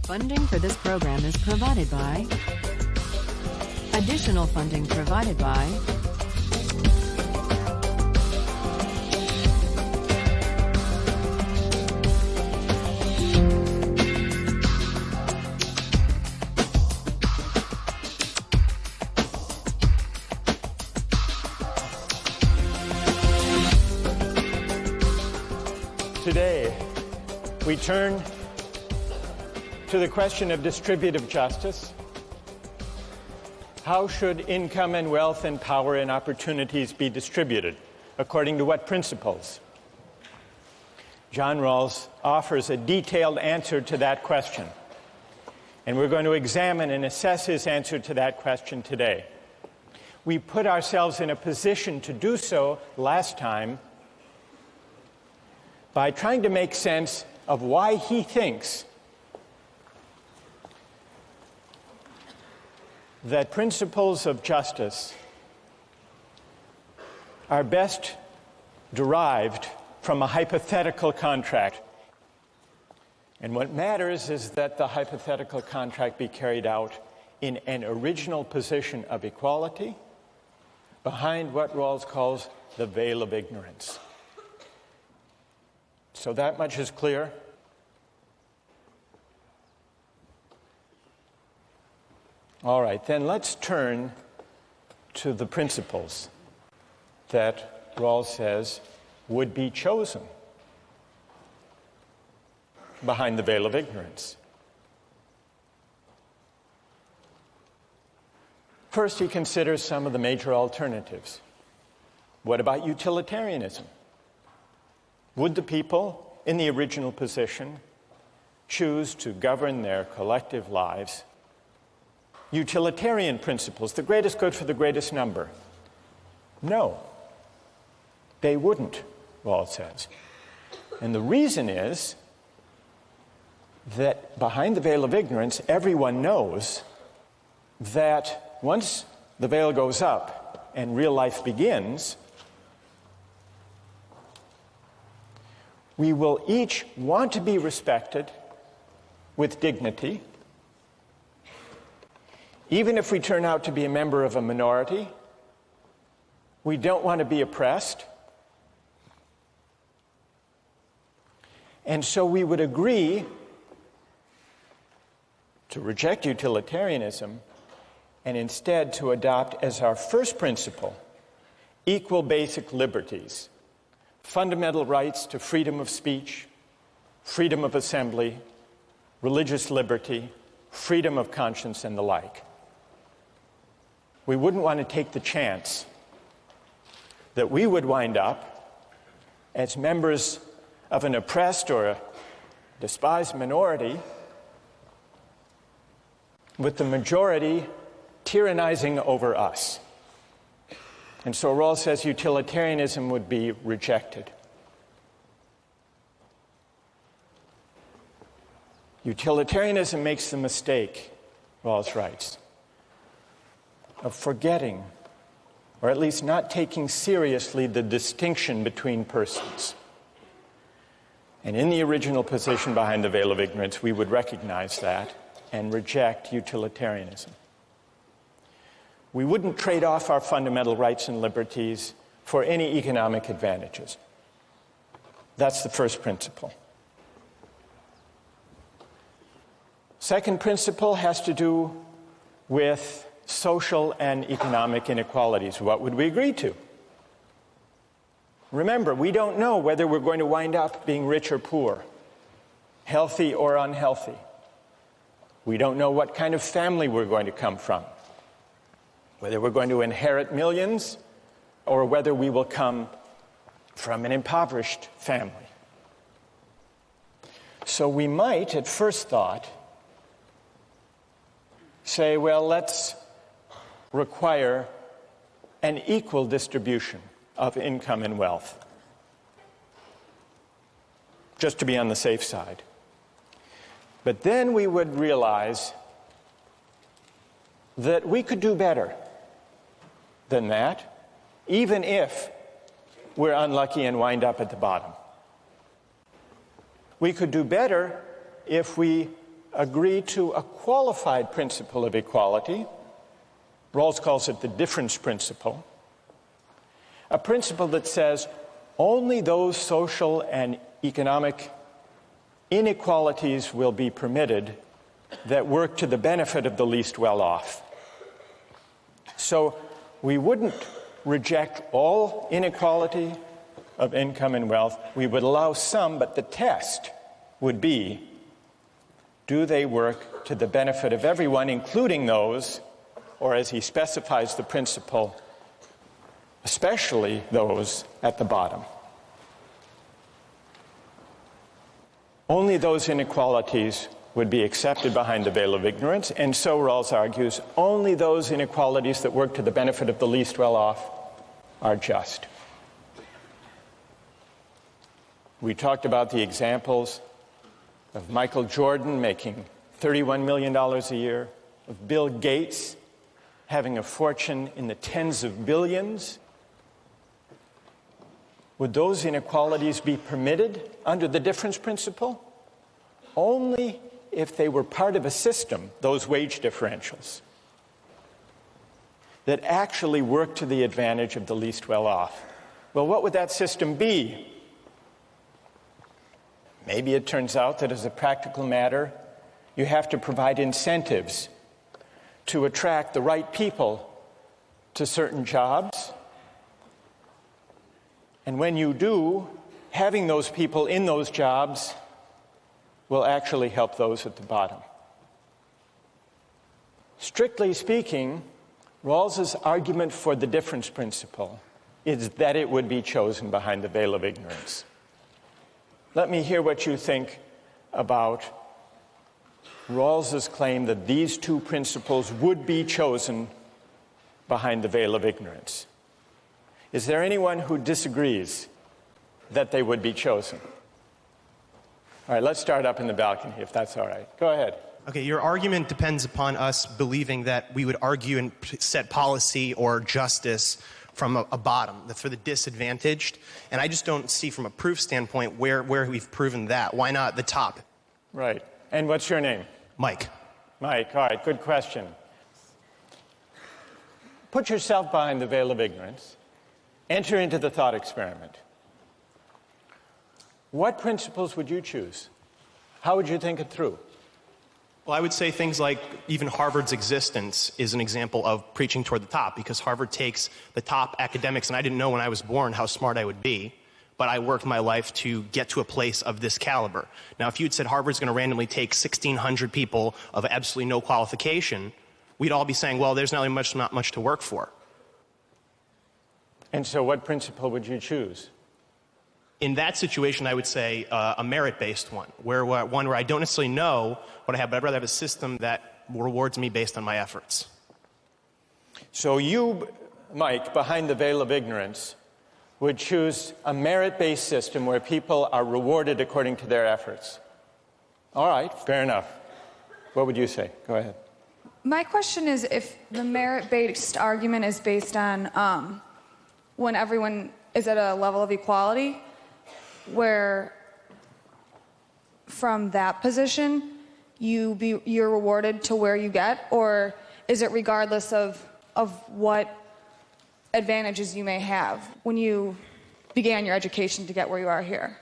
Funding for this program is provided by additional funding provided by Today, we turn to the question of distributive justice. How should income and wealth and power and opportunities be distributed? According to what principles? John Rawls offers a detailed answer to that question. And we're going to examine and assess his answer to that question today. We put ourselves in a position to do so last time by trying to make sense of why he thinks that principles of justice are best derived from a hypothetical contract. And what matters is that the hypothetical contract be carried out in an original position of equality behind what Rawls calls the veil of ignorance. So that much is clear. All right, then let's turn to the principles that Rawls says would be chosen behind the veil of ignorance. First, he considers some of the major alternatives. What about utilitarianism? Would the people in the original position choose to govern their collective lives? Utilitarian principles, the greatest good for the greatest number. No, they wouldn't, Rawls says. And the reason is that behind the veil of ignorance, everyone knows that once the veil goes up and real life begins, we will each want to be respected with dignity. Even if we turn out to be a member of a minority, we don't want to be oppressed. And so we would agree to reject utilitarianism and instead to adopt as our first principle equal basic liberties. Fundamental rights to freedom of speech, freedom of assembly, religious liberty, freedom of conscience, and the like. We wouldn't want to take the chance that we would wind up as members of an oppressed or a despised minority with the majority tyrannizing over us. And so Rawls says utilitarianism would be rejected. Utilitarianism makes the mistake, Rawls writes, of forgetting, or at least not taking seriously, the distinction between persons. And in the original position behind the veil of ignorance, we would recognize that and reject utilitarianism. We wouldn't trade off our fundamental rights and liberties for any economic advantages. That's the first principle. Second principle has to do with social and economic inequalities. What would we agree to? Remember, we don't know whether we're going to wind up being rich or poor, healthy or unhealthy. We don't know what kind of family we're going to come from, whether we're going to inherit millions or whether we will come from an impoverished family. So we might, at first thought, say, well, let's require an equal distribution of income and wealth, just to be on the safe side. But then we would realize that we could do better than that, even if we're unlucky and wind up at the bottom. We could do better if we agree to a qualified principle of equality. Rawls calls it the difference principle. A principle that says only those social and economic inequalities will be permitted that work to the benefit of the least well-off. So we wouldn't reject all inequality of income and wealth. We would allow some, but the test would be, do they work to the benefit of everyone, including those, or as he specifies the principle, especially those at the bottom. Only those inequalities would be accepted behind the veil of ignorance, and so Rawls argues, only those inequalities that work to the benefit of the least well-off are just. We talked about the examples of Michael Jordan making $31 million a year, of Bill Gates having a fortune in the tens of billions. Would those inequalities be permitted under the difference principle? Only if they were part of a system, those wage differentials, that actually work to the advantage of the least well-off. Well, what would that system be? Maybe it turns out that as a practical matter, you have to provide incentives to attract the right people to certain jobs. And when you do, having those people in those jobs will actually help those at the bottom. Strictly speaking, Rawls's argument for the difference principle is that it would be chosen behind the veil of ignorance. Let me hear what you think about Rawls's claim that these two principles would be chosen behind the veil of ignorance. Is there anyone who disagrees that they would be chosen? All right, let's start up in the balcony, if that's all right. Go ahead. Okay, your argument depends upon us believing that we would argue and set policy or justice from a bottom, for the disadvantaged. And I just don't see from a proof standpoint where we've proven that. Why not the top? Right. And what's your name? Mike. Mike, all right, good question. Put yourself behind the veil of ignorance. Enter into the thought experiment. What principles would you choose? How would you think it through? Well, I would say things like even Harvard's existence is an example of preaching toward the top, because Harvard takes the top academics, and I didn't know when I was born how smart I would be, but I worked my life to get to a place of this caliber. Now, if you'd said Harvard's going to randomly take 1,600 people of absolutely no qualification, we'd all be saying, well, there's not much to work for. And so what principle would you choose? In that situation, I would say a merit-based one, where I don't necessarily know what I have, but I'd rather have a system that rewards me based on my efforts. So you, Mike, behind the veil of ignorance, would choose a merit-based system where people are rewarded according to their efforts. All right, fair enough. What would you say? Go ahead. My question is, if the merit-based argument is based on when everyone is at a level of equality, where from that position you're rewarded to where you get, or is it regardless of what advantages you may have when you began your education to get where you are here?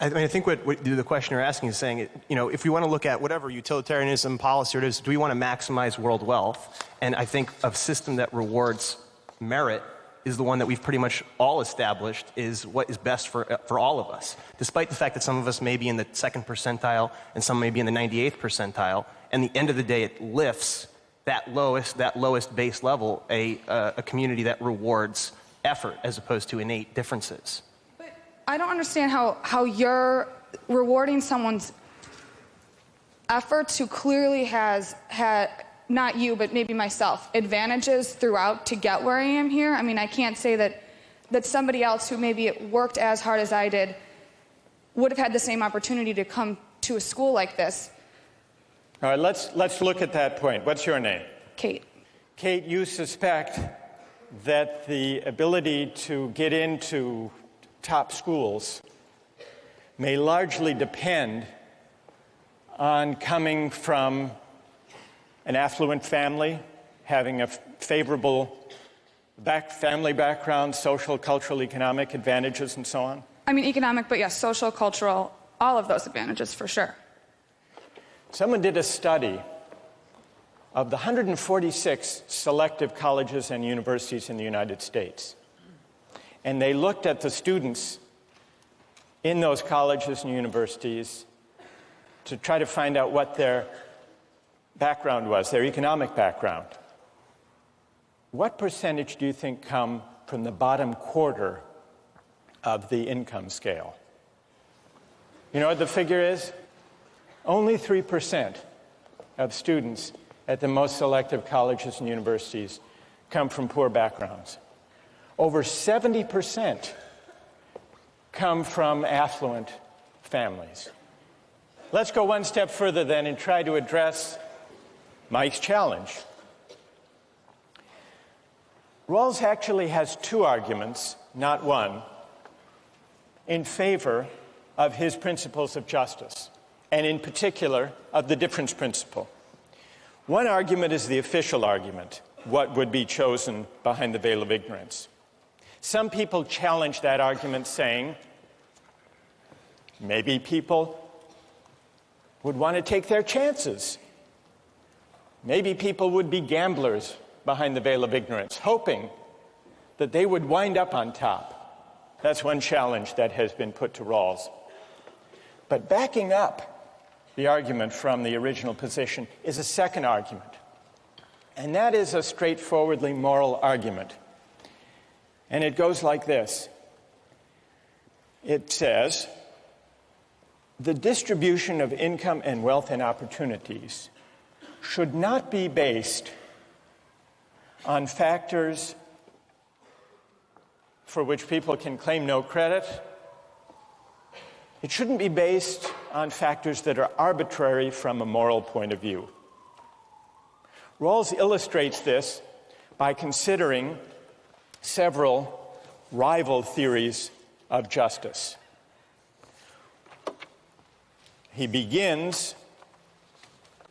I mean, I think what the question you're asking is saying, if we want to look at whatever utilitarianism policy it is, do we want to maximize world wealth? And I think a system that rewards merit is the one that we've pretty much all established is what is best for all of us. Despite the fact that some of us may be in the 2nd percentile and some may be in the 98th percentile, and at the end of the day it lifts that lowest base level a community that rewards effort as opposed to innate differences. But I don't understand how you're rewarding someone's efforts who clearly has had, not you, but maybe myself, advantages throughout to get where I am here. I mean, I can't say that somebody else who maybe worked as hard as I did would have had the same opportunity to come to a school like this. All right, let's look at that point. What's your name? Kate. Kate, you suspect that the ability to get into top schools may largely depend on coming from an affluent family, having a favorable family background, social, cultural, economic advantages, and so on? I mean, economic, but yes, social, cultural, all of those advantages for sure. Someone did a study of the 146 selective colleges and universities in the United States. And they looked at the students in those colleges and universities to try to find out what their background was, their economic background. What percentage do you think come from the bottom quarter of the income scale? You know what the figure is? Only 3% of students at the most selective colleges and universities come from poor backgrounds. Over 70% come from affluent families. Let's go one step further then and try to address Mike's challenge. Rawls actually has two arguments, not one, in favor of his principles of justice, and in particular of the difference principle. One argument is the official argument, what would be chosen behind the veil of ignorance. Some people challenge that argument, saying maybe people would want to take their chances. Maybe people would be gamblers behind the veil of ignorance, hoping that they would wind up on top. That's one challenge that has been put to Rawls. But backing up the argument from the original position is a second argument. And that is a straightforwardly moral argument. And it goes like this. It says, the distribution of income and wealth and opportunities should not be based on factors for which people can claim no credit. It shouldn't be based on factors that are arbitrary from a moral point of view. Rawls illustrates this by considering several rival theories of justice. He begins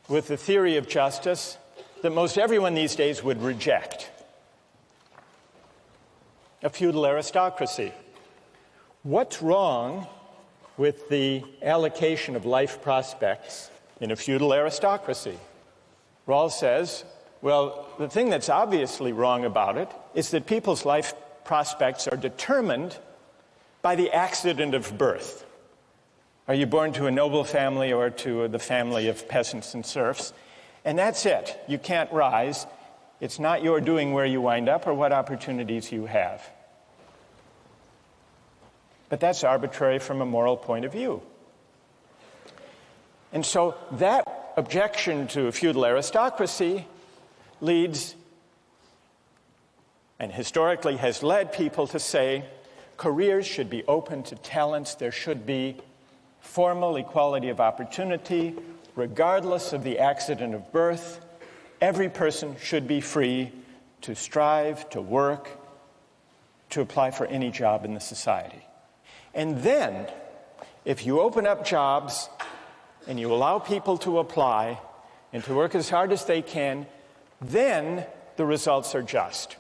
with the theory of justice that most everyone these days would reject: a feudal aristocracy. What's wrong with the allocation of life prospects in a feudal aristocracy? Rawls says, well, the thing that's obviously wrong about it is that people's life prospects are determined by the accident of birth. Are you born to a noble family or to the family of peasants and serfs? And that's it. You can't rise. It's not your doing where you wind up or what opportunities you have. But that's arbitrary from a moral point of view. And so that objection to a feudal aristocracy leads, and historically has led people to say, careers should be open to talents. There should be formal equality of opportunity, regardless of the accident of birth. Every person should be free to strive, to work, to apply for any job in the society. And then, if you open up jobs and you allow people to apply and to work as hard as they can, then the results are just.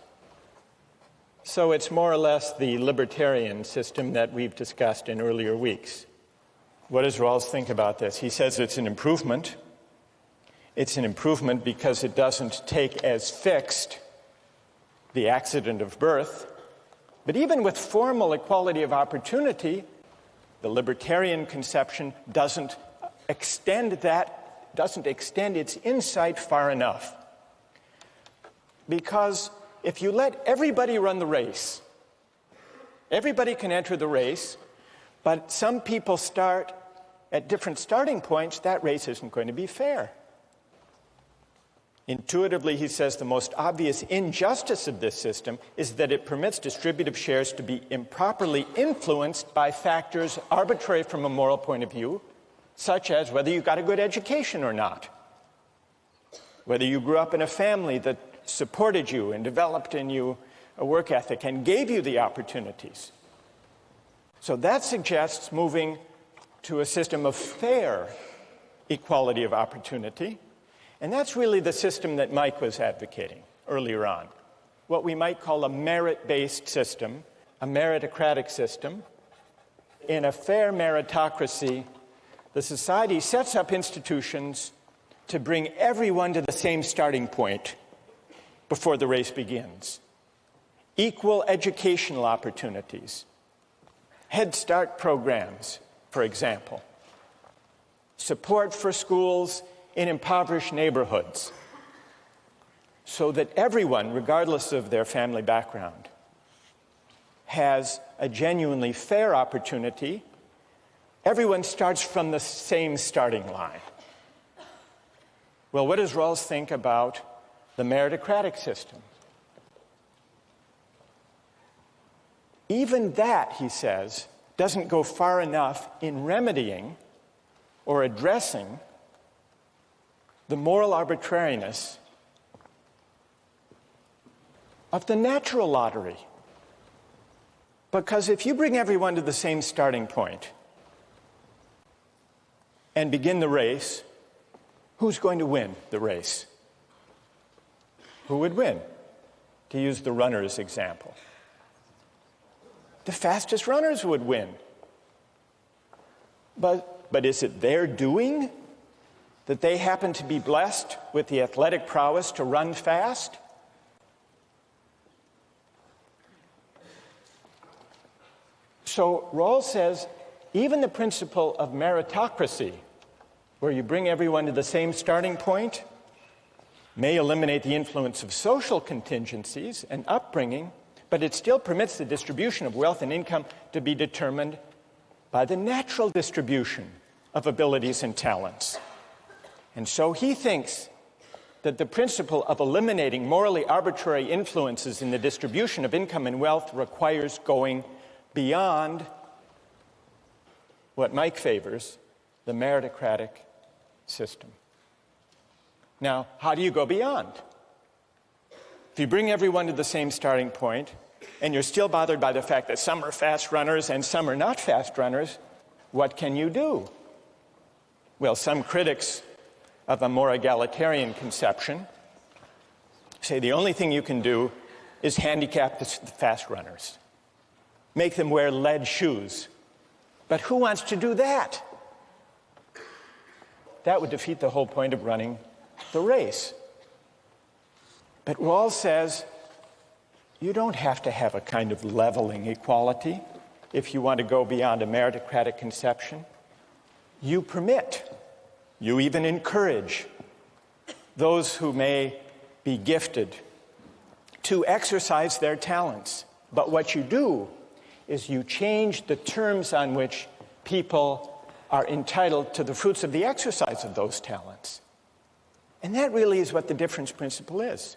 So it's more or less the libertarian system that we've discussed in earlier weeks. What does Rawls think about this? He says it's an improvement. It's an improvement because it doesn't take as fixed the accident of birth. But even with formal equality of opportunity, the libertarian conception doesn't extend its insight far enough. Because if you let everybody run the race, everybody can enter the race, but some people start at different starting points, that race isn't going to be fair. Intuitively, he says, the most obvious injustice of this system is that it permits distributive shares to be improperly influenced by factors arbitrary from a moral point of view, such as whether you got a good education or not, whether you grew up in a family that supported you and developed in you a work ethic and gave you the opportunities. So that suggests moving to a system of fair equality of opportunity. And that's really the system that Mike was advocating earlier on, what we might call a merit-based system, a meritocratic system. In a fair meritocracy, the society sets up institutions to bring everyone to the same starting point before the race begins. Equal educational opportunities, Head Start programs, for example, support for schools in impoverished neighborhoods, so that everyone, regardless of their family background, has a genuinely fair opportunity. Everyone starts from the same starting line. Well, what does Rawls think about the meritocratic system? Even that, he says, doesn't go far enough in remedying or addressing the moral arbitrariness of the natural lottery. Because if you bring everyone to the same starting point and begin the race, who's going to win the race? Who would win? To use the runners example. The fastest runners would win. But is it their doing that they happen to be blessed with the athletic prowess to run fast? So Rawls says even the principle of meritocracy, where you bring everyone to the same starting point, may eliminate the influence of social contingencies and upbringing, but it still permits the distribution of wealth and income to be determined by the natural distribution of abilities and talents. And so he thinks that the principle of eliminating morally arbitrary influences in the distribution of income and wealth requires going beyond what Mike favors, the meritocratic system. Now, how do you go beyond? If you bring everyone to the same starting point, and you're still bothered by the fact that some are fast runners and some are not fast runners, what can you do? Well, some critics of a more egalitarian conception say the only thing you can do is handicap the fast runners. Make them wear lead shoes. But who wants to do that? That would defeat the whole point of running the race. But Rawls says you don't have to have a kind of leveling equality if you want to go beyond a meritocratic conception. You permit, you even encourage those who may be gifted to exercise their talents. But what you do is you change the terms on which people are entitled to the fruits of the exercise of those talents. And that really is what the difference principle is.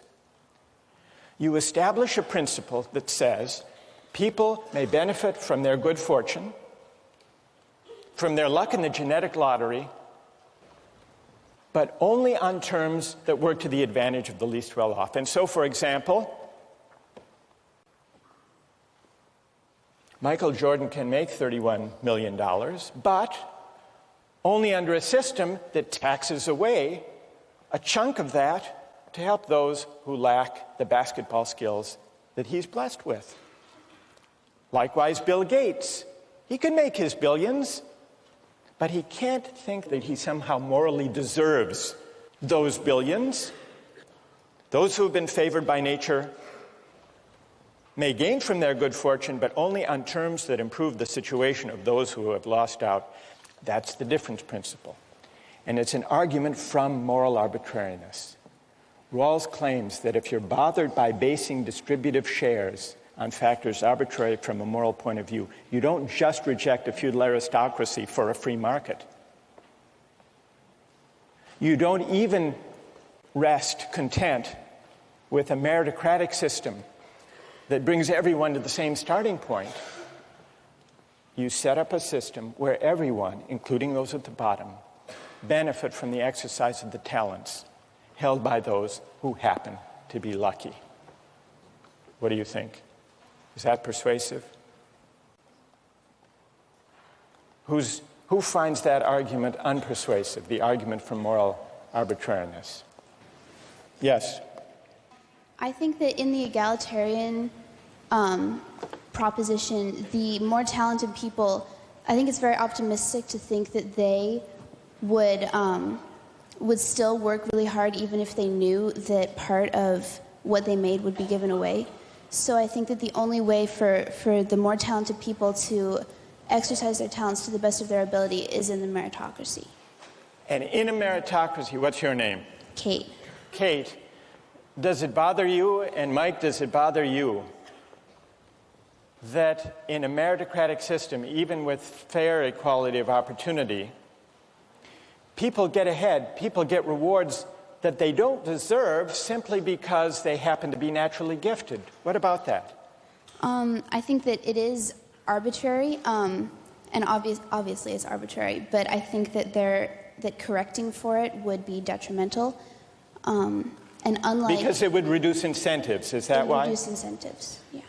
You establish a principle that says people may benefit from their good fortune, from their luck in the genetic lottery, but only on terms that work to the advantage of the least well-off. And so, for example, Michael Jordan can make $31 million, but only under a system that taxes away a chunk of that to help those who lack the basketball skills that he's blessed with. Likewise, Bill Gates. He can make his billions, but he can't think that he somehow morally deserves those billions. Those who have been favored by nature may gain from their good fortune, but only on terms that improve the situation of those who have lost out. That's the difference principle. And it's an argument from moral arbitrariness. Rawls claims that if you're bothered by basing distributive shares on factors arbitrary from a moral point of view, you don't just reject a feudal aristocracy for a free market. You don't even rest content with a meritocratic system that brings everyone to the same starting point. You set up a system where everyone, including those at the bottom, benefit from the exercise of the talents held by those who happen to be lucky. What do you think? Is that persuasive? Who's Who finds that argument unpersuasive, the argument for moral arbitrariness? Yes? I think that in the egalitarian proposition, the more talented people, I think it's very optimistic to think that they would still work really hard even if they knew that part of what they made would be given away. So I think that the only way for the more talented people to exercise their talents to the best of their ability is in the meritocracy. And in a meritocracy, what's your name? Kate. Kate, does it bother you, and Mike, does it bother you, that in a meritocratic system, even with fair equality of opportunity, people get ahead, people get rewards that they don't deserve simply because they happen to be naturally gifted? What about that? I think that it is arbitrary, and obviously it's arbitrary, but I think that that correcting for it would be detrimental. And unlike... Because it would reduce incentives, is that why? It would reduce incentives, yeah.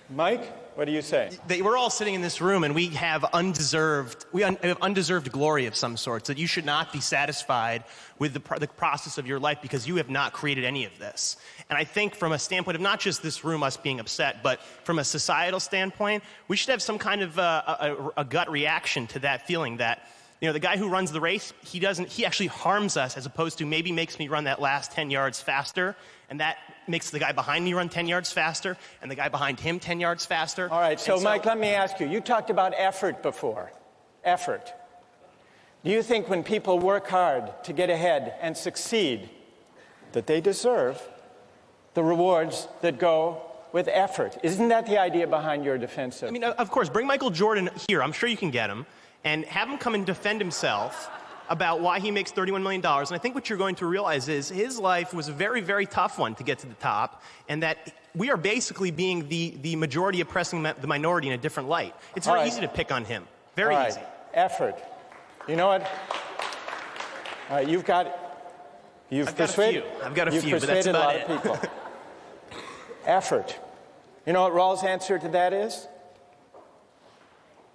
Mike, what do you say? We're all sitting in this room and we have undeserved glory of some sort, so that you should not be satisfied with the process of your life because you have not created any of this. And I think from a standpoint of not just this room, us being upset, but from a societal standpoint, we should have some kind of a gut reaction to that feeling that, you know, the guy who runs the race, he actually harms us as opposed to maybe makes me run that last 10 yards faster, and that makes the guy behind me run 10 yards faster, and the guy behind him 10 yards faster. All right, so Mike, let me ask you. You talked about effort before. Effort. Do you think when people work hard to get ahead and succeed, that they deserve the rewards that go with effort? Isn't that the idea behind your defense of... I mean, of course, bring Michael Jordan here. I'm sure you can get him. And have him come and defend himself about why he makes $31 million. And I think what you're going to realize is his life was a very, very tough one to get to the top, and that we are basically being the majority oppressing the minority in a different light. It's very easy to pick on him. Very easy. Effort. You know what? All right, I've got a few, but that's about it. People. Effort. You know what Rawls' answer to that is?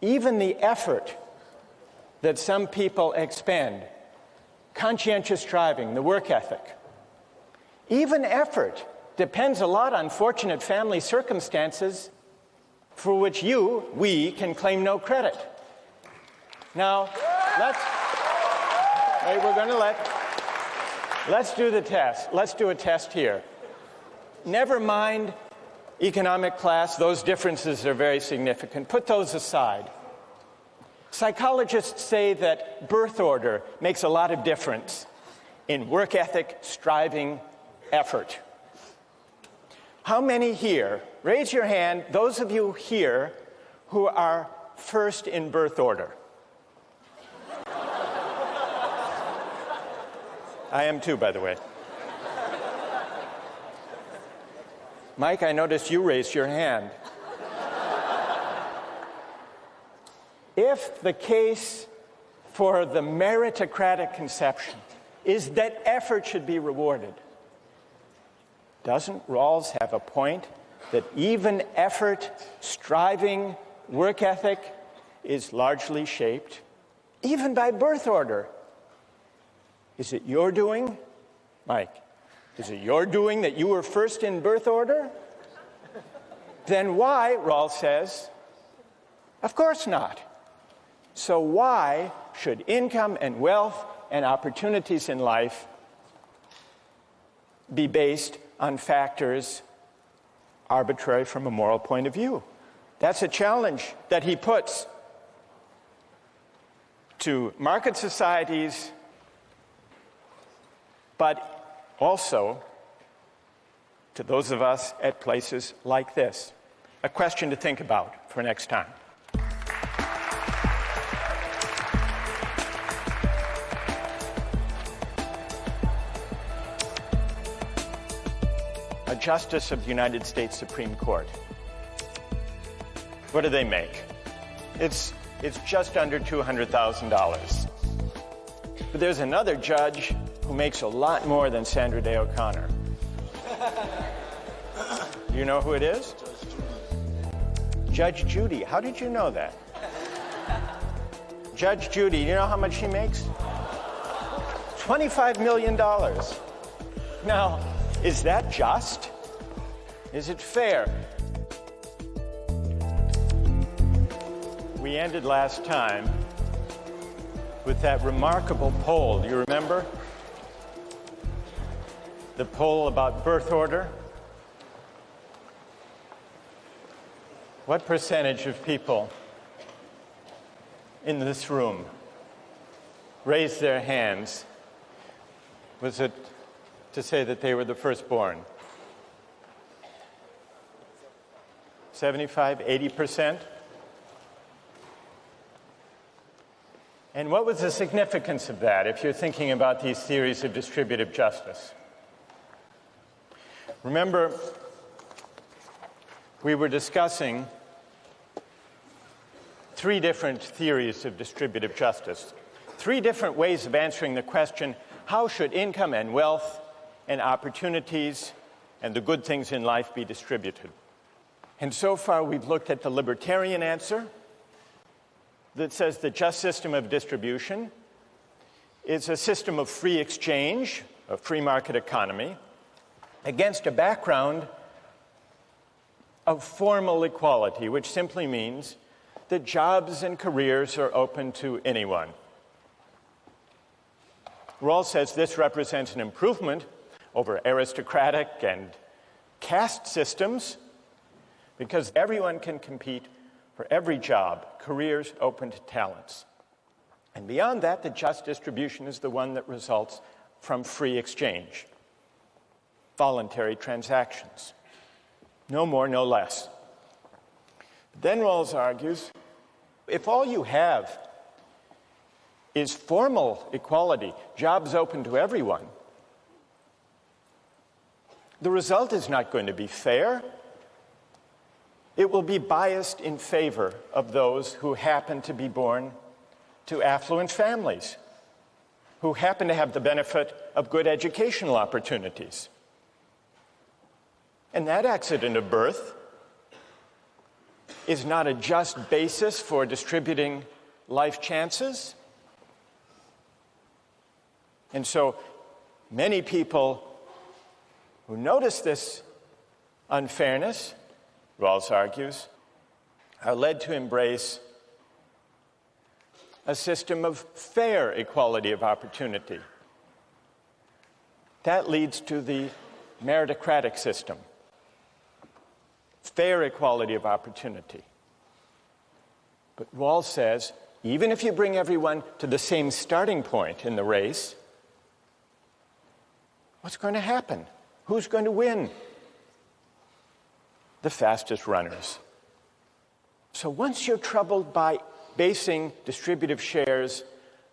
Even the effort that some people expend, conscientious striving, the work ethic, even effort depends a lot on fortunate family circumstances for which we can claim no credit. Now, let's do the test. Let's do a test here. Never mind economic class, those differences are very significant. Put those aside. Psychologists say that birth order makes a lot of difference in work ethic, striving, effort. How many here, raise your hand, those of you here who are first in birth order? I am too, by the way. Mike, I noticed you raised your hand. If the case for the meritocratic conception is that effort should be rewarded, doesn't Rawls have a point that even effort, striving, work ethic is largely shaped even by birth order? Is it your doing, Mike? Is it your doing that you were first in birth order? Then why, Rawls says, of course not. So why should income and wealth and opportunities in life be based on factors arbitrary from a moral point of view? That's a challenge that he puts to market societies, but also to those of us at places like this. A question to think about for next time. A justice of the United States Supreme Court. What do they make? It's just under $200,000. But there's another judge who makes a lot more than Sandra Day O'Connor. Do you know who it is? Judge Judy. How did you know that? Judge Judy, you know how much she makes? $25 million. Now, is that just? Is it fair? We ended last time with that remarkable poll. Do you remember? The poll about birth order. What percentage of people in this room raised their hands? Was it to say that they were the firstborn? 75, 80%? And what was the significance of that if you're thinking about these theories of distributive justice? Remember, we were discussing three different theories of distributive justice, three different ways of answering the question, how should income and wealth and opportunities and the good things in life be distributed? And so far, we've looked at the libertarian answer that says the just system of distribution is a system of free exchange, a free market economy, against a background of formal equality, which simply means that jobs and careers are open to anyone. Rawls says this represents an improvement over aristocratic and caste systems because everyone can compete for every job, careers open to talents. And beyond that, the just distribution is the one that results from free exchange, voluntary transactions. No more, no less. Then Rawls argues, if all you have is formal equality, jobs open to everyone, the result is not going to be fair. It will be biased in favor of those who happen to be born to affluent families, who happen to have the benefit of good educational opportunities. And that accident of birth is not a just basis for distributing life chances. And so many people who notice this unfairness, Rawls argues, are led to embrace a system of fair equality of opportunity. That leads to the meritocratic system. Fair equality of opportunity. But Rawls says, even if you bring everyone to the same starting point in the race, what's going to happen? Who's going to win? The fastest runners. So once you're troubled by basing distributive shares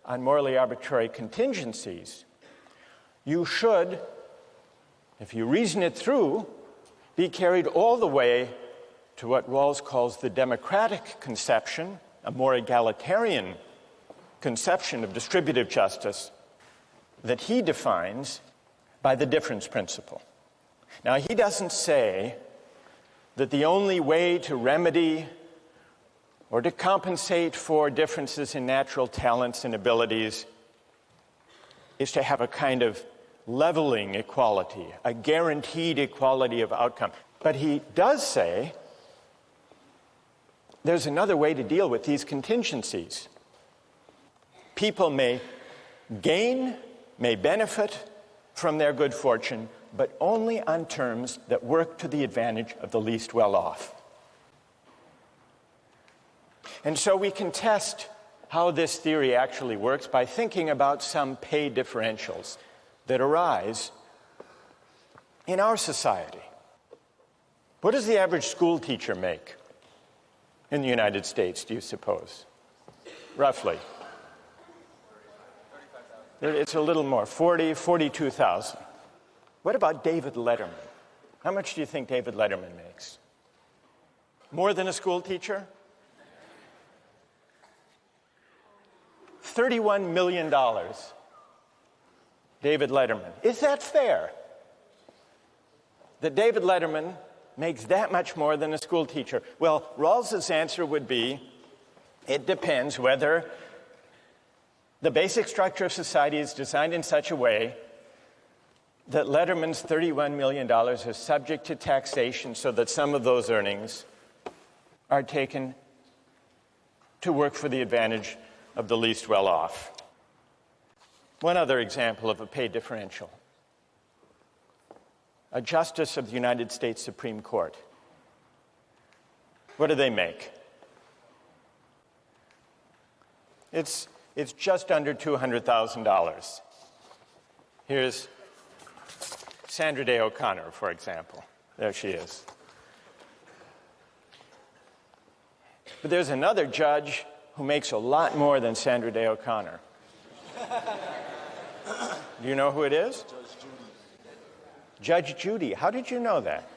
on morally arbitrary contingencies, you should, if you reason it through, be carried all the way to what Rawls calls the democratic conception, a more egalitarian conception of distributive justice that he defines by the difference principle. Now, he doesn't say that the only way to remedy or to compensate for differences in natural talents and abilities is to have a kind of leveling equality, a guaranteed equality of outcome. But he does say there's another way to deal with these contingencies. People may gain, may benefit from their good fortune, but only on terms that work to the advantage of the least well-off. And so we can test how this theory actually works by thinking about some pay differentials that arise in our society. What does the average school teacher make in the United States, do you suppose? Roughly. It's a little more, 42,000. What about David Letterman? How much do you think David Letterman makes? More than a school teacher? $31 million. David Letterman. Is that fair? That David Letterman makes that much more than a school teacher? Well, Rawls's answer would be, it depends whether The basic structure of society is designed in such a way that Letterman's $31 million is subject to taxation so that some of those earnings are taken to work for the advantage of the least well-off. One other example of a pay differential. A justice of the United States Supreme Court. What do they make? It's just under $200,000. Here's Sandra Day O'Connor, for example. There she is. But there's another judge who makes a lot more than Sandra Day O'Connor. Do you know who it is? Judge Judy. How did you know that?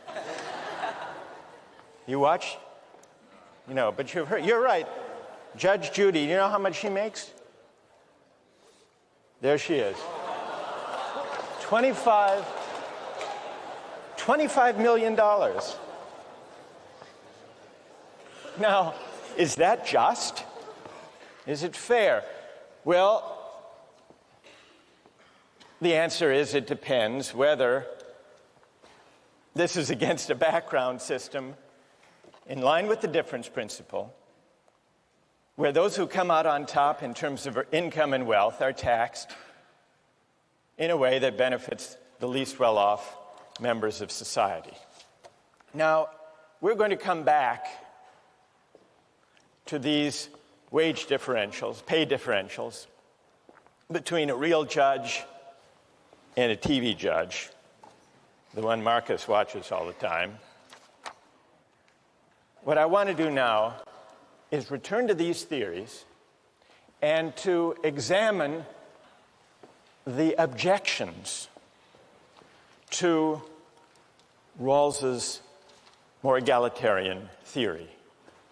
You watch? You know, but you've heard. You're right. Judge Judy, you know how much she makes? There she is. $25 million. Now, is that just? Is it fair? Well, the answer is it depends whether this is against a background system in line with the difference principle, where those who come out on top in terms of income and wealth are taxed in a way that benefits the least well-off members of society. Now, we're going to come back to these wage differentials, pay differentials, between a real judge and a TV judge, the one Marcus watches all the time. What I want to do now is return to these theories and to examine the objections to Rawls's more egalitarian theory,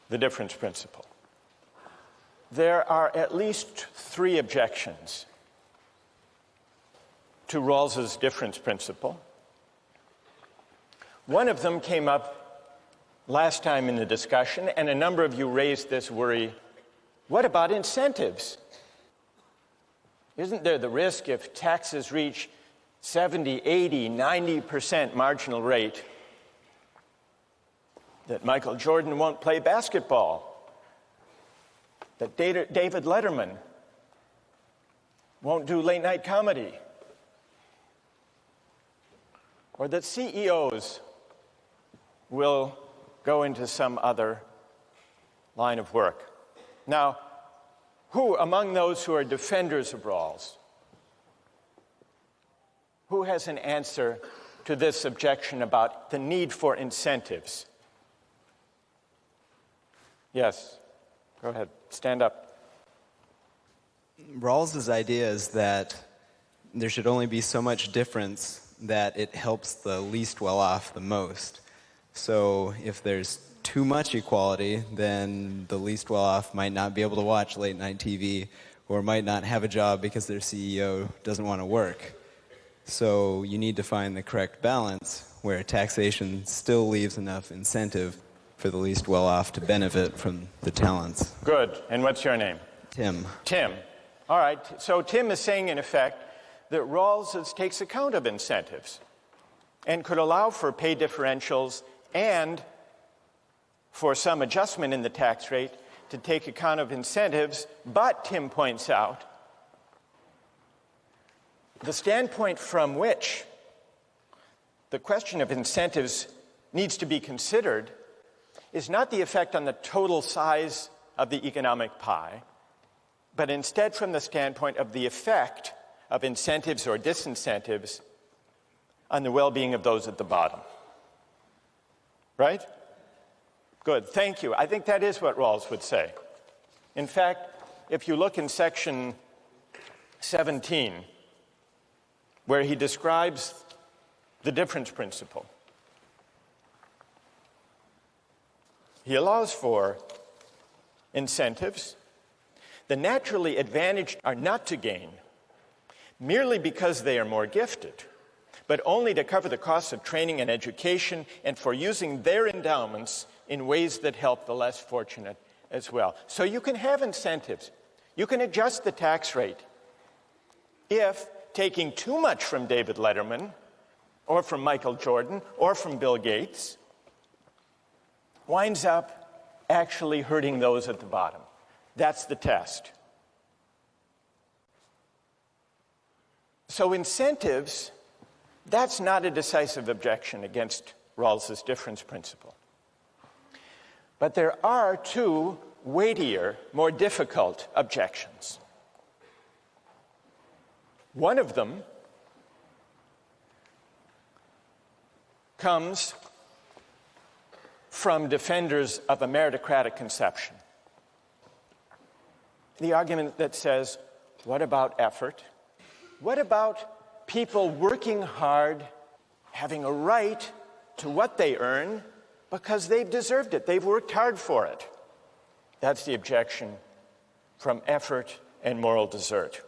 the difference principle. There are at least 3 objections to Rawls's difference principle. One of them came up last time in the discussion, and a number of you raised this worry. What about incentives? Isn't there the risk if taxes reach 70, 80, 90% marginal rate that Michael Jordan won't play basketball, that David Letterman won't do late-night comedy, or that CEOs will go into some other line of work? Now, who among those who are defenders of Rawls, who has an answer to this objection about the need for incentives? Yes, go ahead, stand up. Rawls's idea is that there should only be so much difference that it helps the least well-off the most. So if there's too much equality, then the least well-off might not be able to watch late-night TV or might not have a job because their CEO doesn't want to work. So you need to find the correct balance where taxation still leaves enough incentive for the least well-off to benefit from the talents. Good. And what's your name? Tim. Tim. All right. So Tim is saying, in effect, that Rawls takes account of incentives and could allow for pay differentials and for some adjustment in the tax rate to take account of incentives. But, Tim points out, the standpoint from which the question of incentives needs to be considered is not the effect on the total size of the economic pie, but instead from the standpoint of the effect of incentives or disincentives on the well-being of those at the bottom. Right? Good, thank you. I think that is what Rawls would say. In fact, if you look in section 17, where he describes the difference principle, he allows for incentives. The naturally advantaged are not to gain merely because they are more gifted, but only to cover the costs of training and education and for using their endowments in ways that help the less fortunate as well. So you can have incentives. You can adjust the tax rate if taking too much from David Letterman or from Michael Jordan or from Bill Gates winds up actually hurting those at the bottom. That's the test. So incentives, that's not a decisive objection against Rawls's difference principle. But there are two weightier, more difficult objections. One of them comes from defenders of a meritocratic conception. The argument that says, what about effort? What about people working hard, having a right to what they earn because they've deserved it, they've worked hard for it? That's the objection from effort and moral desert.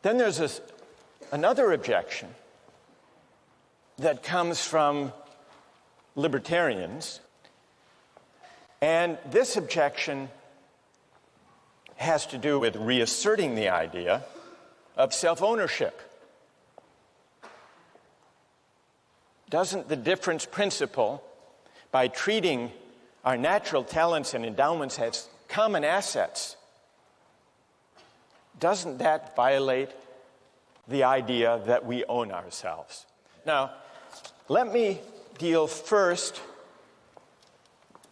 Then there's another objection that comes from libertarians, and this objection has to do with reasserting the idea of self-ownership. Doesn't the difference principle, by treating our natural talents and endowments as common assets, doesn't that violate the idea that we own ourselves? Now, let me deal first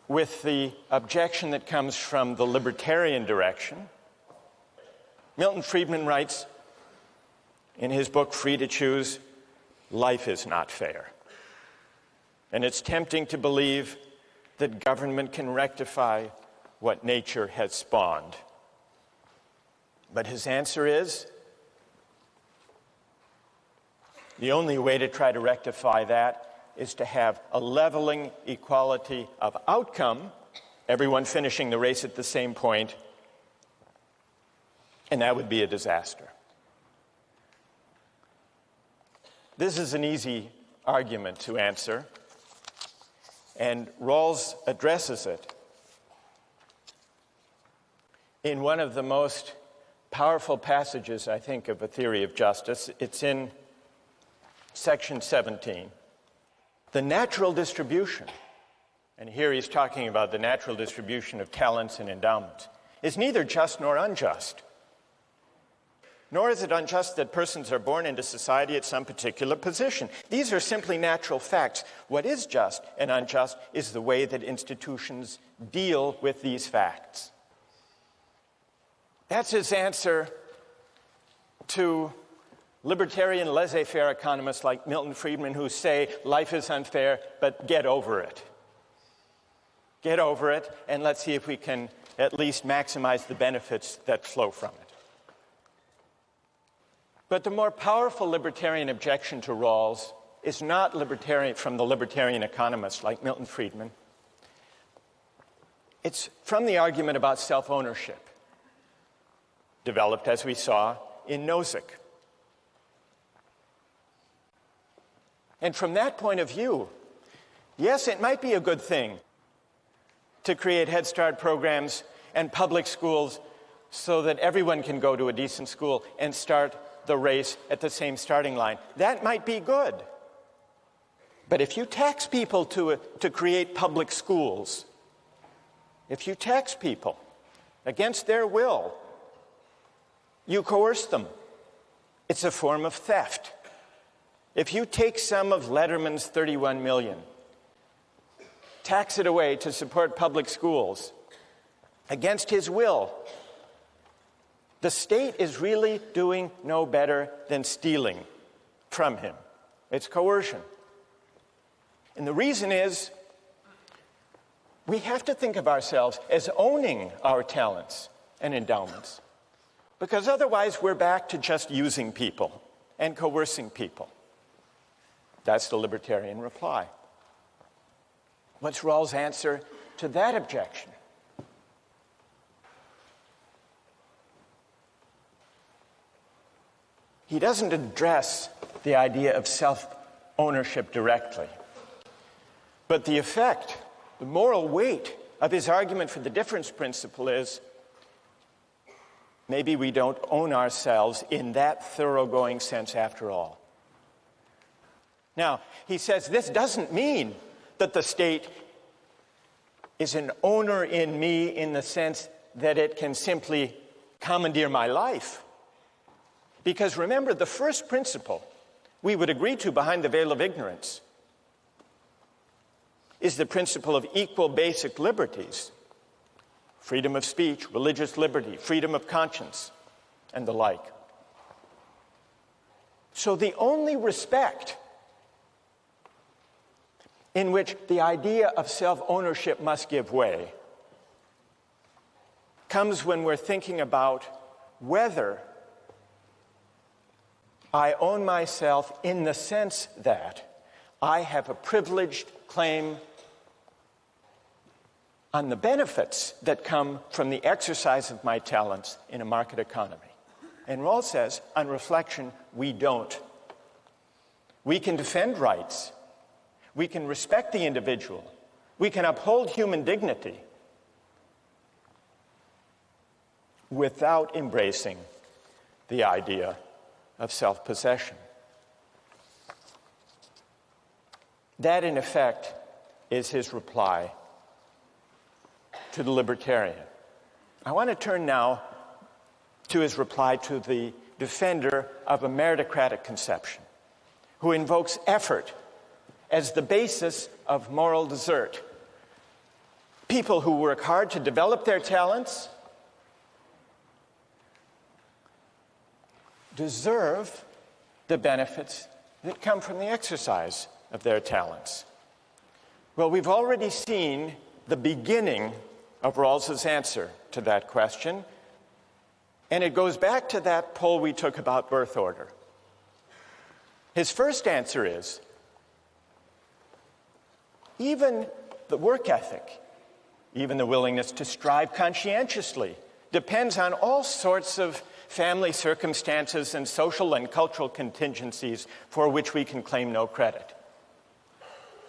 with the objection that comes from the libertarian direction. Milton Friedman writes in his book, Free to Choose, life is not fair. And it's tempting to believe that government can rectify what nature has spawned. But his answer is, the only way to try to rectify that is to have a leveling equality of outcome, everyone finishing the race at the same point, and that would be a disaster. This is an easy argument to answer, and Rawls addresses it in one of the most powerful passages, I think, of A Theory of Justice. It's in section 17. The natural distribution, and here he's talking about the natural distribution of talents and endowments, is neither just nor unjust. Nor is it unjust that persons are born into society at some particular position. These are simply natural facts. What is just and unjust is the way that institutions deal with these facts. That's his answer to libertarian laissez-faire economists like Milton Friedman who say life is unfair, but get over it. Get over it, and let's see if we can at least maximize the benefits that flow from it. But the more powerful libertarian objection to Rawls is not libertarian from the libertarian economists like Milton Friedman. It's from the argument about self-ownership, developed, as we saw, in Nozick. And from that point of view, yes, it might be a good thing to create Head Start programs and public schools so that everyone can go to a decent school and start the race at the same starting line. That might be good. But if you tax people to create public schools, if you tax people against their will, you coerce them. It's a form of theft. If you take some of Letterman's $31 million, tax it away to support public schools against his will, the state is really doing no better than stealing from him. It's coercion. And the reason is we have to think of ourselves as owning our talents and endowments, because otherwise we're back to just using people and coercing people. That's the libertarian reply. What's Rawls' answer to that objection? He doesn't address the idea of self-ownership directly, but the effect, the moral weight of his argument for the difference principle is maybe we don't own ourselves in that thoroughgoing sense after all. Now, he says this doesn't mean that the state is an owner in me in the sense that it can simply commandeer my life. Because remember, the first principle we would agree to behind the veil of ignorance is the principle of equal basic liberties: freedom of speech, religious liberty, freedom of conscience, and the like. So the only respect in which the idea of self-ownership must give way comes when we're thinking about whether I own myself in the sense that I have a privileged claim on the benefits that come from the exercise of my talents in a market economy. And Rawls says, on reflection, we don't. We can defend rights. We can respect the individual. We can uphold human dignity without embracing the idea of self-possession. That, in effect, is his reply to the libertarian. I want to turn now to his reply to the defender of a meritocratic conception, who invokes effort as the basis of moral desert. People who work hard to develop their talents deserve the benefits that come from the exercise of their talents. Well, we've already seen the beginning of Rawls's answer to that question, and it goes back to that poll we took about birth order. His first answer is, even the work ethic, even the willingness to strive conscientiously, depends on all sorts of family circumstances and social and cultural contingencies for which we can claim no credit.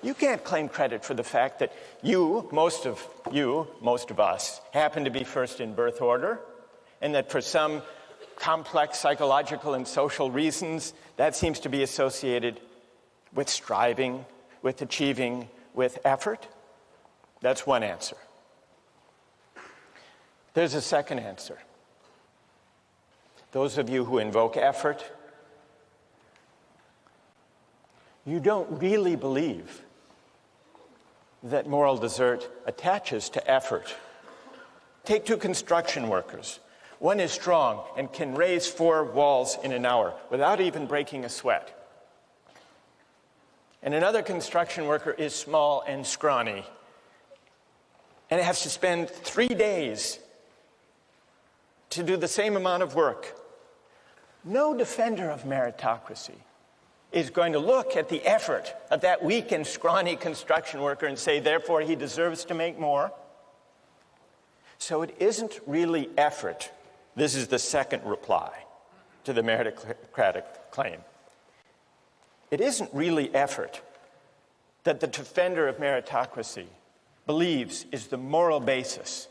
You can't claim credit for the fact that most of us, happen to be first in birth order, and that for some complex psychological and social reasons, that seems to be associated with striving, with achieving, with effort. That's one answer. There's a second answer. Those of you who invoke effort, you don't really believe that moral desert attaches to effort. Take two construction workers. One is strong and can raise 4 walls in an hour without even breaking a sweat. And another construction worker is small and scrawny and has to spend 3 days to do the same amount of work. No defender of meritocracy is going to look at the effort of that weak and scrawny construction worker and say, therefore, he deserves to make more. So it isn't really effort. This is the second reply to the meritocratic claim. It isn't really effort that the defender of meritocracy believes is the moral basis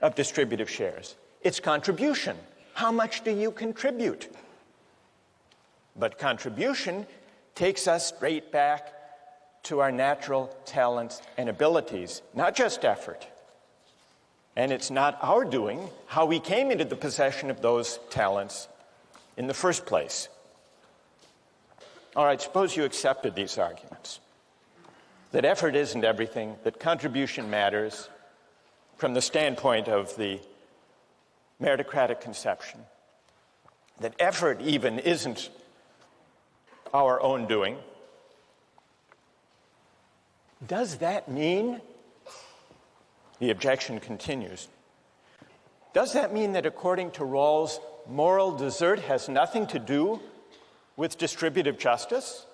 of distributive shares. It's contribution. How much do you contribute? But contribution takes us straight back to our natural talents and abilities, not just effort. And it's not our doing how we came into the possession of those talents in the first place. All right, suppose you accepted these arguments, that effort isn't everything, that contribution matters from the standpoint of the meritocratic conception, that effort even isn't our own doing. Does that mean, the objection continues, does that mean that according to Rawls, moral desert has nothing to do with distributive justice?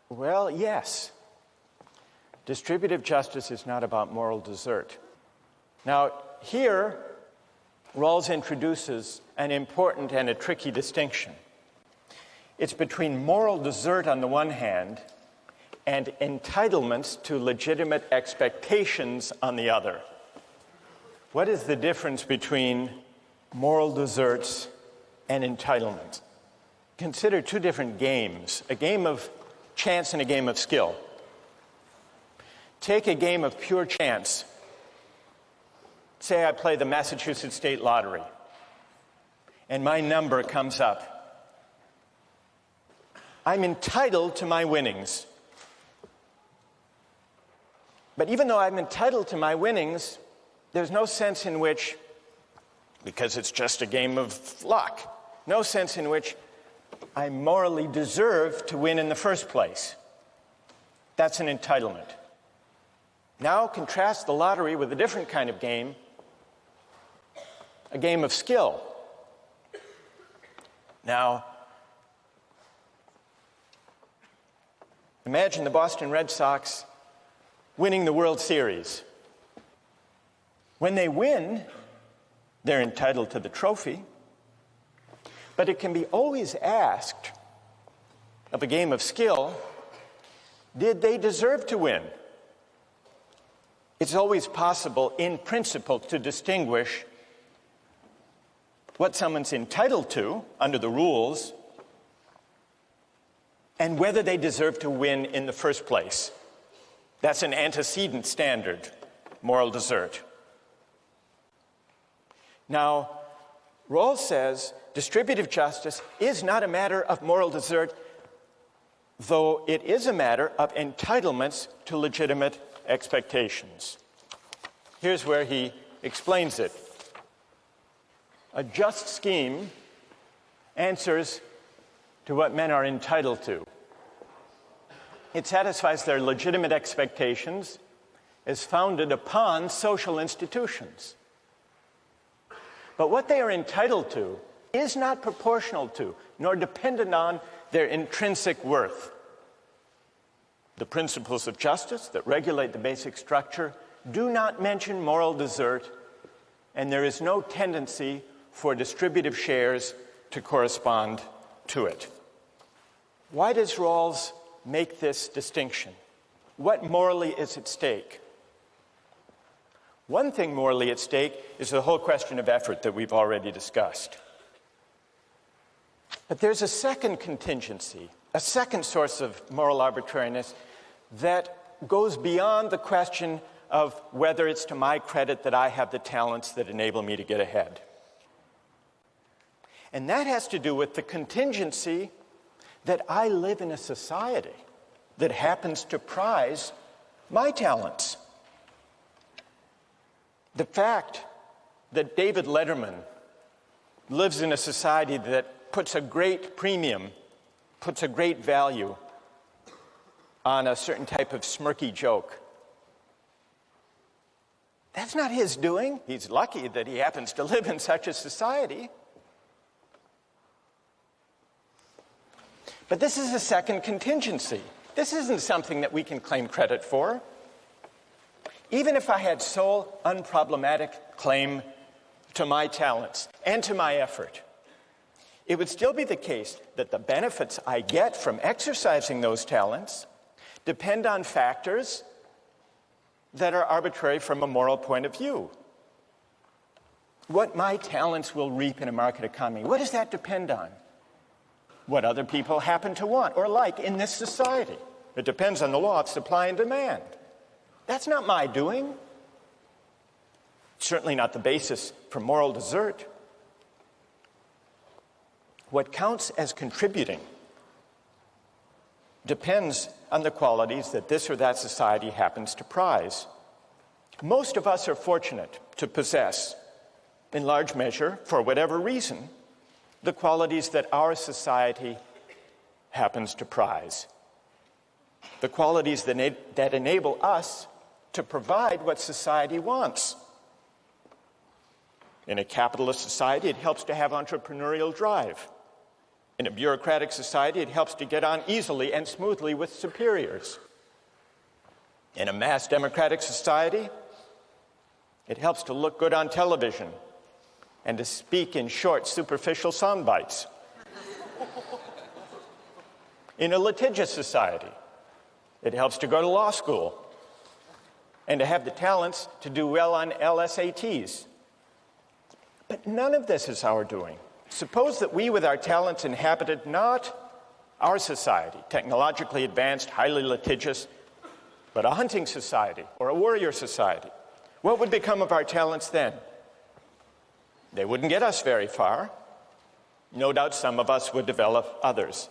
Well, yes. Distributive justice is not about moral desert. Now, here, Rawls introduces an important and a tricky distinction. It's between moral desert on the one hand and entitlements to legitimate expectations on the other. What is the difference between moral deserts and entitlement? Consider two different games, a game of chance and a game of skill. Take a game of pure chance. Say I play the Massachusetts State Lottery, and my number comes up. I'm entitled to my winnings. But even though I'm entitled to my winnings, there's no sense in which, because it's just a game of luck, no sense in which I morally deserve to win in the first place. That's an entitlement. Now contrast the lottery with a different kind of game, a game of skill. Now, imagine the Boston Red Sox winning the World Series. When they win, they're entitled to the trophy. But it can be always asked of a game of skill, did they deserve to win? It's always possible, in principle, to distinguish what someone's entitled to under the rules and whether they deserve to win in the first place. That's an antecedent standard, moral desert. Now, Rawls says distributive justice is not a matter of moral desert, though it is a matter of entitlements to legitimate expectations. Here's where he explains it. A just scheme answers to what men are entitled to. It satisfies their legitimate expectations as founded upon social institutions. But what they are entitled to is not proportional to, nor dependent on, their intrinsic worth. The principles of justice that regulate the basic structure do not mention moral desert, and there is no tendency for distributive shares to correspond to it. Why does Rawls make this distinction? What morally is at stake? One thing morally at stake is the whole question of effort that we've already discussed. But there's a second contingency, a second source of moral arbitrariness that goes beyond the question of whether it's to my credit that I have the talents that enable me to get ahead. And that has to do with the contingency that I live in a society that happens to prize my talents. The fact that David Letterman lives in a society that puts a great premium, puts a great value on a certain type of smirky joke, that's not his doing. He's lucky that he happens to live in such a society. But this is a second contingency. This isn't something that we can claim credit for. Even if I had sole, unproblematic claim to my talents and to my effort, it would still be the case that the benefits I get from exercising those talents depend on factors that are arbitrary from a moral point of view. What my talents will reap in a market economy, what does that depend on? What other people happen to want or like in this society. It depends on the law of supply and demand. That's not my doing. Certainly not the basis for moral desert. What counts as contributing depends on the qualities that this or that society happens to prize. Most of us are fortunate to possess, in large measure, for whatever reason, the qualities that our society happens to prize. The qualities that enable us to provide what society wants. In a capitalist society, it helps to have entrepreneurial drive. In a bureaucratic society, it helps to get on easily and smoothly with superiors. In a mass democratic society, it helps to look good on television and to speak in short, superficial sound bites. In a litigious society, it helps to go to law school and to have the talents to do well on LSATs. But none of this is our doing. Suppose that we with our talents inhabited not our society, technologically advanced, highly litigious, but a hunting society or a warrior society. What would become of our talents then? They wouldn't get us very far. No doubt some of us would develop others.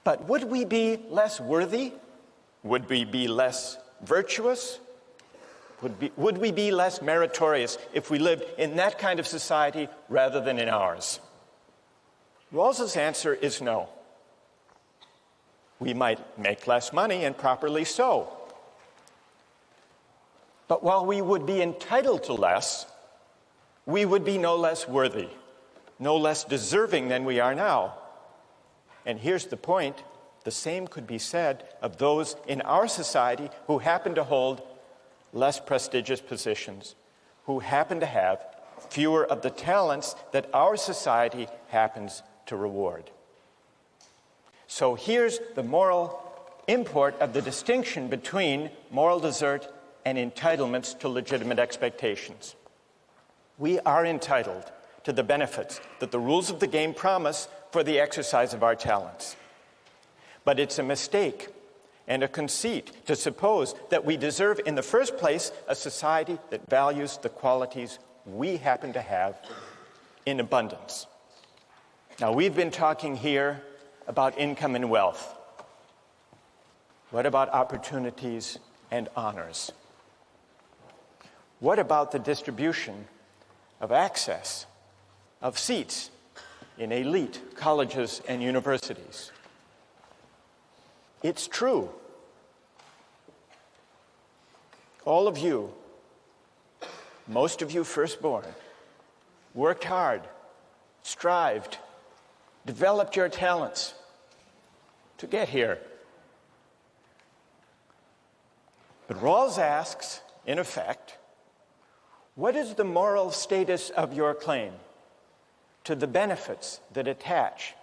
But would we be less worthy? Would we be less virtuous? Would we be less meritorious if we lived in that kind of society rather than in ours? Rawls's answer is no. We might make less money, and properly so. But while we would be entitled to less, we would be no less worthy, no less deserving than we are now. And here's the point: the same could be said of those in our society who happen to hold less prestigious positions, who happen to have fewer of the talents that our society happens to reward. So here's the moral import of the distinction between moral desert and entitlements to legitimate expectations. We are entitled to the benefits that the rules of the game promise for the exercise of our talents. But it's a mistake and a conceit to suppose that we deserve in the first place a society that values the qualities we happen to have in abundance. Now, we've been talking here about income and wealth. What about opportunities and honors? What about the distribution of access, of seats in elite colleges and universities? It's true. All of you, most of you firstborn, worked hard, strived, developed your talents to get here. But Rawls asks, in effect, what is the moral status of your claim to the benefits that attach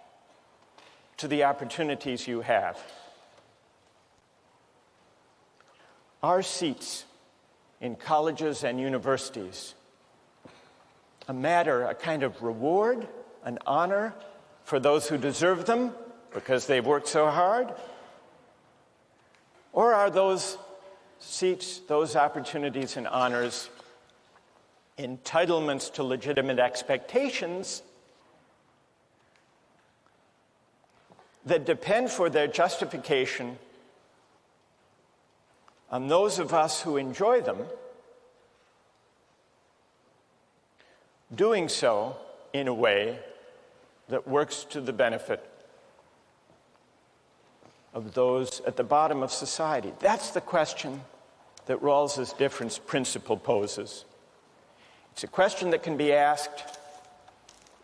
to the opportunities you have? Are seats in colleges and universities a matter, a kind of reward, an honor for those who deserve them because they've worked so hard? Or are those seats, those opportunities and honors, entitlements to legitimate expectations that depend for their justification on those of us who enjoy them doing so in a way that works to the benefit of those at the bottom of society? That's the question that Rawls's difference principle poses. It's a question that can be asked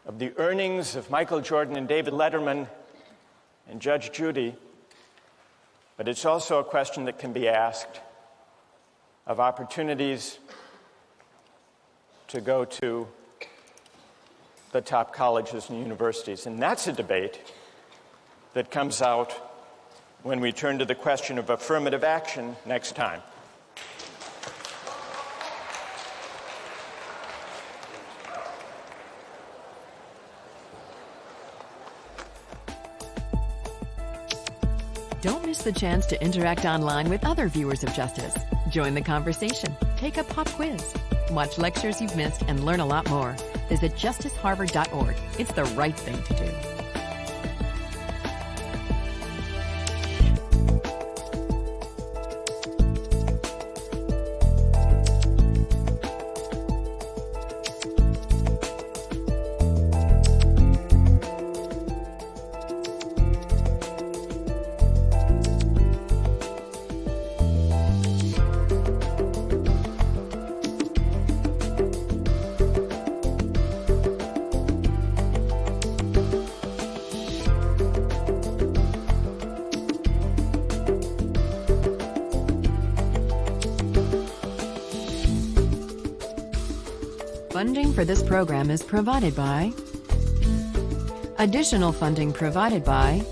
of the earnings of Michael Jordan and David Letterman and Judge Judy, but it's also a question that can be asked of opportunities to go to the top colleges and universities. And that's a debate that comes out when we turn to the question of affirmative action next time. Don't miss the chance to interact online with other viewers of Justice. Join the conversation, take a pop quiz, watch lectures you've missed, and learn a lot more. Visit justiceharvard.org. It's the right thing to do. Funding for this program is provided by... Additional funding provided by